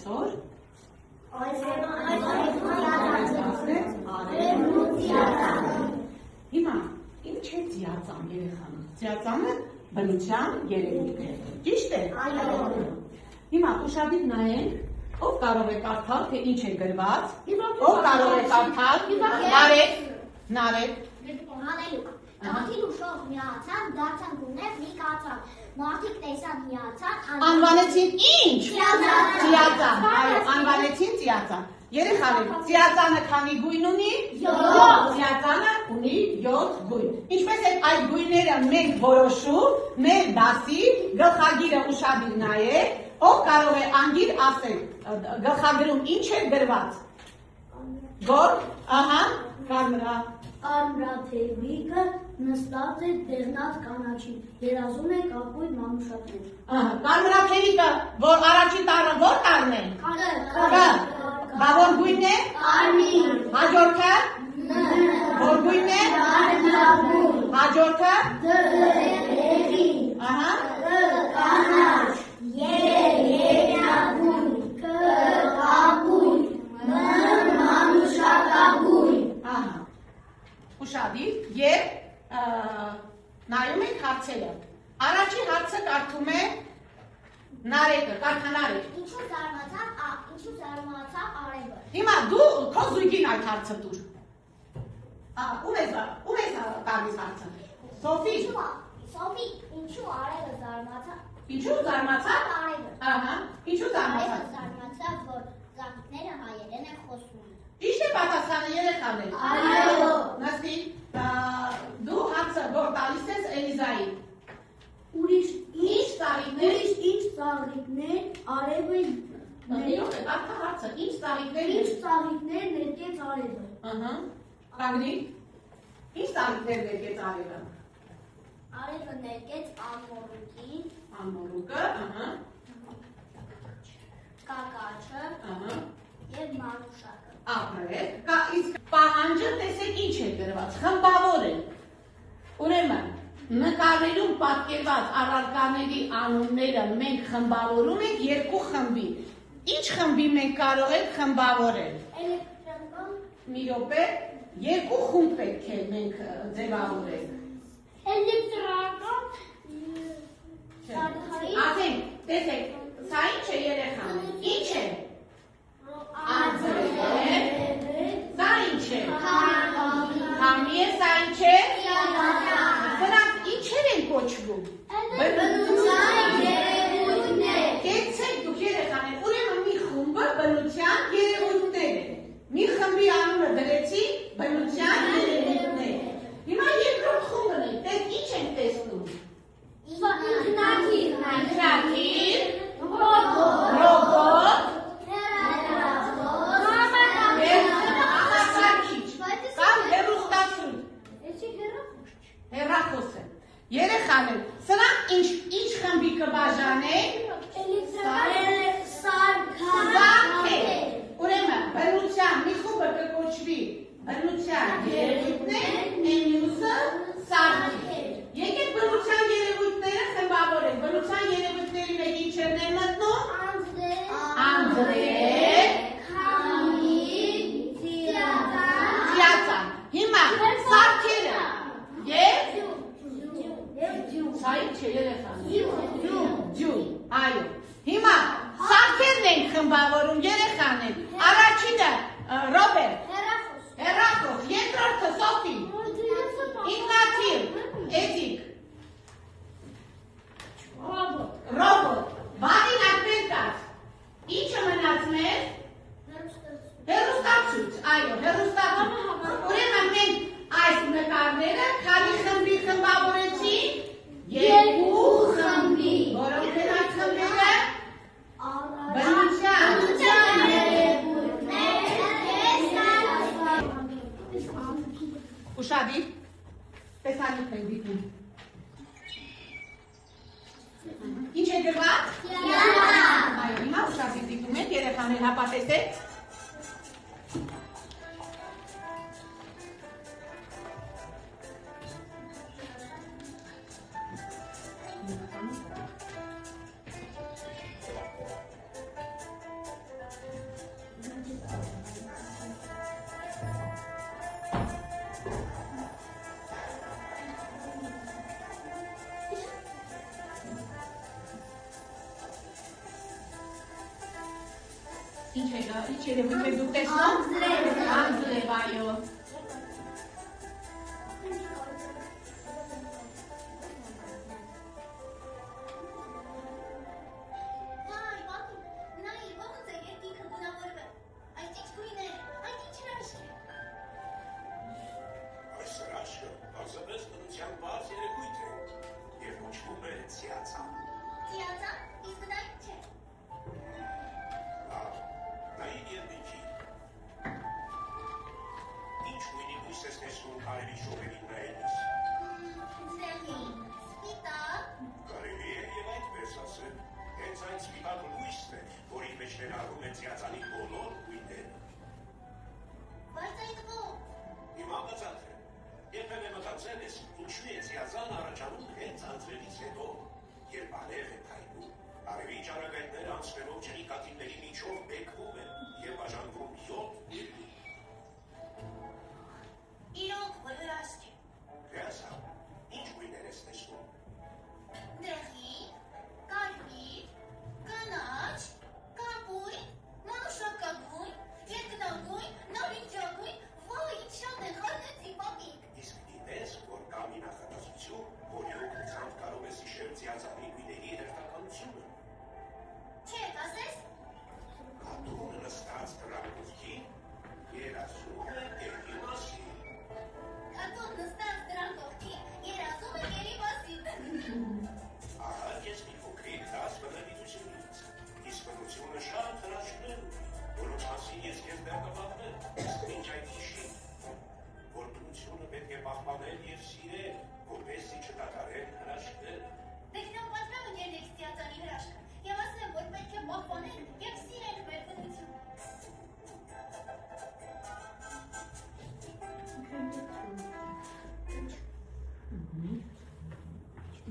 այսօր Հիմա ինչ է ձիածան երեխան։ Ձիածանը բնության երևույթ է։ Ճիշտ է։ Հիմա ուշադիր նայենք, ով կարող է կարդալ, թե ինչ է գրված, ով կարող է կարդալ, Նարեկ։ Մարդիկ ուշով միացան, դարձան գուներ մի կացան, մարդիկ տեսան միացան, անվանեցին ինչ։ Ձիածան, այո, անվանեցին ձիածան։ Երեխաներ, ձիածանը քանի գույն ունի։ 7 Ձիածանը ունի 7 գույն։ Ինչպես է այդ գույները մենք որոշում, մեր դասի գլխագիրը ուշադիր նայեք, ով կարող է անգիր ասել, գլխագրում ինչ է գրված։ Գոր, ահա, Կարմրաթևիկը նստած է դեղնած կանաչի, երազում է կապույտ մանուշակներ։ Կարմրաթևիկը, որ առաջի տառը որ տառն է։ Բա որ գույն է։ Հաջորդը։ Որ գույն է։ Հաջորդը։ Ահա։ Կանաչ, երագույն, կապույտ, մանուշակագույն։ Ուշադիր և նայում ենք հարցերը։ Առաջի հարցը կարդում է Նարեկը, կարդանարեք։ Ինչու զարմացավ արևը։ Հիմա դու քո զույգին այդ հարցը տուր։ Ում ես տալիս հարցը։ Սոֆի, ինչու արևը զարմացավ։ ինչու զարմացավ։ Արևը։ Ահա, ինչու զարմացավ։ Արևը զարմացավ, որ զանգները հայերեն են խոսում։ Ճիշտ է պատասխանը երեխաներ։ Այո։ Նստի, դու հարցը որ տալիս ես Էլիզային։ Ուրիշ Ինչ ծաղիկներ։ ինչ ծաղիկներ արևը հարցը, ինչ ծաղիկներ։ ինչ ծաղիկներ ներկեց արևը։ Ահա, Ագնի, ինչ ծաղիկներ ներկեց արևը։ Արևը ներկեց անմորուկին, Անմորուկը, ահա, կակաչը ահա, և մանուշակը։ ապրեք, իսկ պահանջը տեսեք ինչ է գրված, խմբավոր է։ Ուրեմն, նկարներում պատկերված առարկաների անունները մենք խմբավորում ենք երկու խմբի։ Ինչ խմբի մենք կարող ենք խմբավորել։ Էլեկտրական, Մի րոպե, երկու խումբ պետք է մենք ձևավորենք։ էլեկտրական, Ասենք, տեսեք, սա ինչ է երեխան, ինչ է։ Սա ինչ է։ Քամի է, սա ինչ է։ Դրանք ինչեր են կոչվում։ Կեցեք դուք երեխաներ, ուրեմն մի խումբը բնության երևույթներ են։ Մի խմբի անունը դրեցի բնության երևույթներ։ Հիմա երկրորդ խումբն է, տես ինչ ենք տեսնում։ Ինքնաթիռ, ռոբոտ, համակարգիչ, կամ հեռուստացույց, հեռախոս է։ Երեխաներ, սրանք ինչ խմբի կբաժանենք։ Ուրեմն, բնության մի խումբը կկոչվի բնության երևույթներ, մյուսը սարքեր։ Եկեք բնության երևույթները խմբավորենք։ Բնության երևույթների մեջ ինչերն են մտնում։ Անձրև, ձիածան։ Հիմա սարքերը և սա ինչ է երեխաներ։ Ջում, այո։ Հիմա սարքերն ենք խմբավորում երեխաներ։ Առաջինը Ռոբերտ, հեռախոս, երկրորդը Սոֆի, ինքնաթիռ, էթիկ, ռոբոտ, բանին այդպես կաց, ինչը մնաց մեզ, հեռուստացույց, այո, հեռուստացույց, ուրեմն մենք այս նկարները քանի խմբի խմբավորեցինք, երկու խմբի, որոնք են այս խմբերը, բնության ուշադիր, տեսանիքն են դիտում։ Ինչ է գրված։ Այո, հիմա ուշադիր դիտում եք, երեխաներ հապատեսեք։ Ինչ երևույթ է դուք տեսնում։ Անձրև, այո։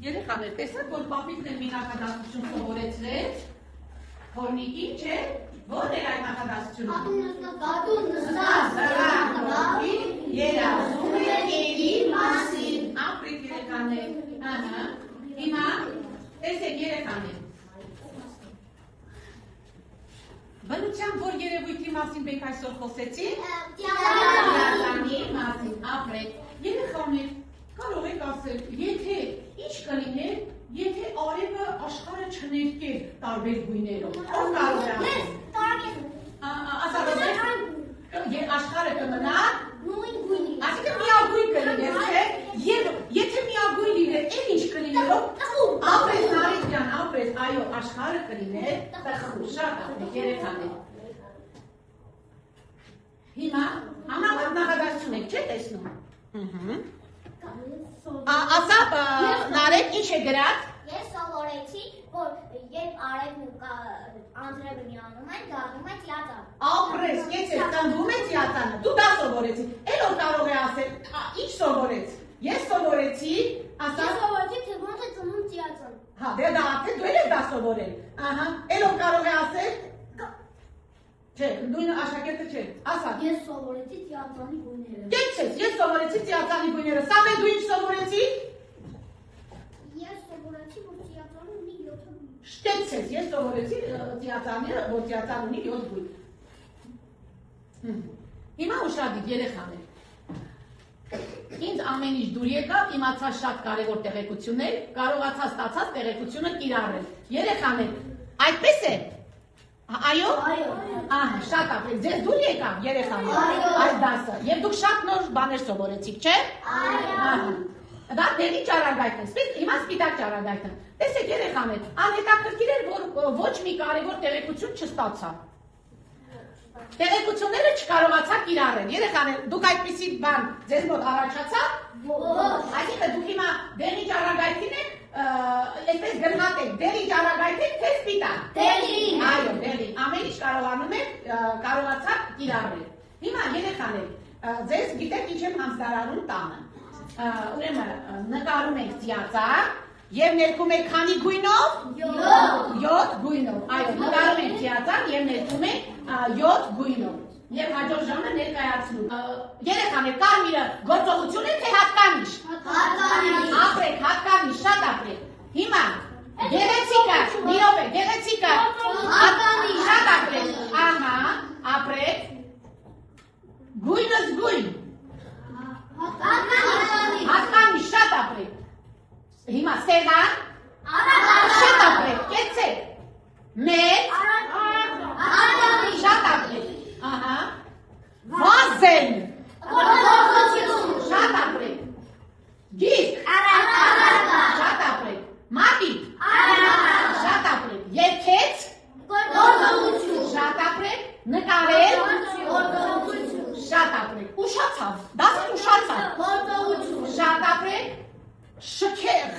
Երեխաներ, տեսեք, որ պապիկն էլ մի նախադասություն սովորեցրեց, հորնիկին, չէ, ո՞ր էր այդ նախադասությունը։ Կատուն նստած դռան վրա, երազում է էլի մասին։ Ապրեք երեխաներ, հիմա, տեսեք երեխաներ, բնության որ երևույթի մասին մենք այսօր խոսեցինք, դիածանի մասին, ապրեք, երեխաներ, կարող եք ասել, եթե ինչ կլիներ, եթե արևը աշխարհը չներկեր տարբեր գույներով, ով կարող է ասել, աշխարհը կմնա նույն գույնի, այսինքն միագույն կլիներ, չէ, եւ եթե միագույն լիներ, էլ ինչ կլիներ, ապրես Նարեկ ջան, ապրես, այո, աշխարհը կլիներ տխուր, շատ ապրեք երեխաներ։ Հիմա համառ նախադասություն եք, չէ՞ տեսնում։ Ասա Նարեկ ինչ է գրած։ Ես սովորեցի, որ երբ արևն ու անձրևը միանում են, դառնում է ծիածան։ Ապրես, կեցեք, տնվում է ծիածանը, դու դա սովորեցի, էլ որ կարող է ասել, ինչ սովորեց, ես սովորեցի, ասա։ Ես սովորեցի, թե ոնց է ծնում ծիածան։ Հա, դե դա արդեն դու ես դա սովորել, էլ որ կարող է ասել, չէ, նույնը աշակերտը չէ, ասա։ Ես սովորեցի ծիածանի գույները։ Կեցեք, ես սովորեցի ծիածանի գույները, Սամե դու ինչ սովորեցի։ Ես սովորեցի, որ ծիածանը ունի 7 գույն։ Շտեցես, ես սովորեցի ծիածանը, որ ծիածան ունի 7 գույն։ Հիմա ուշադիր երեխաներ։ Ինձ ամեն ինչ դուր եկավ, իմացա շատ կարևոր տեղեկություններ, կարողացա ստացած տեղեկությունը կիրառել։ Երեխաներ, այդպես է։ Այո։ Ահա, շատ ապրեք, ձեզ դուր եկավ երեխաներ այս դասը, եւ դուք շատ նոր բաներ սովորեցիք, չէ՞։ Այո։ Դա դեղի ճառագայթն է, սպես հիմա սպիտակ ճառագայթն։ Տեսեք երեխաներ, անհետաքրքիր էր, որ ոչ մի կարևոր տեղեկություն չստացա։ Տեղեկությունները չկարողացա կիրառել։ Երեխաներ, դուք այդպիսի բան ձեզ մոտ առաջացավ։ Այսինքն դուք հիմա դեղի ճառագայթին եք, այսպես գնահատեք, դեղի ճառագայթին թե սպիտակ։ Դեղի։ Այո, դեղի։ Ամեն ինչ կարողանում եք, կարողացա կիրառել։ Հիմա երեխաներ, ձեզ գիտեք ինչ եմ համստարարում տանը։ Ուրեմն նկարում եք ծիածան եւ ներկում եք քանի գույնով 7 գույնով, այո, նկարում եք ծիածան եւ ներկում եք 7 գույնով եւ հաջորդ ժամը ներկայացնում։ Երեխաներ, կարմիրը գործողություն է թե հատկանիշ։ Հատկանիշ։ Ապրեք, հատկանիշ, շատ ապրեք։ Հիմա գեղեցիկը, մի րոպե, գեղեցիկը հատկանիշ, շատ ապրեք։ Ահա, Նկարել։ Շատ ապրեք։ Ուշացավ։ Դասը ուշացավ։ Շատ ապրեք։ Շքեղ։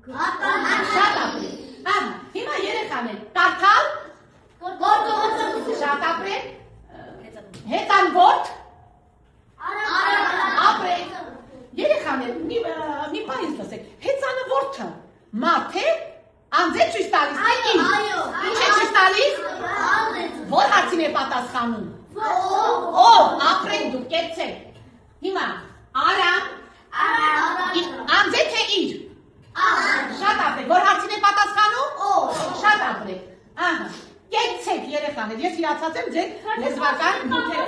Շատ ապրեք։ Ահա, հիմա երեխաներ, կարդալ։ Շատ ապրեք։ Հետանվորդ։ Ապրեք։ Երեխաներ, մի բան ինձ լսեք։ Հեծանվորդը մարդ է, անձե ցույց տալիս։ Ինչ է ցույց տալիս։ Որ հարցին է պատասխանում։ Ով, ապրեք դուք, կեցեք։ Հիմա, Արամ, անձե թե իր։ Շատ ապրեք, որ հարցին է պատասխանում։ Շատ ապրեք։ Ահա, կեցեք երեխաներ, ես իրացած եմ ձեր լեզվական նյութերով։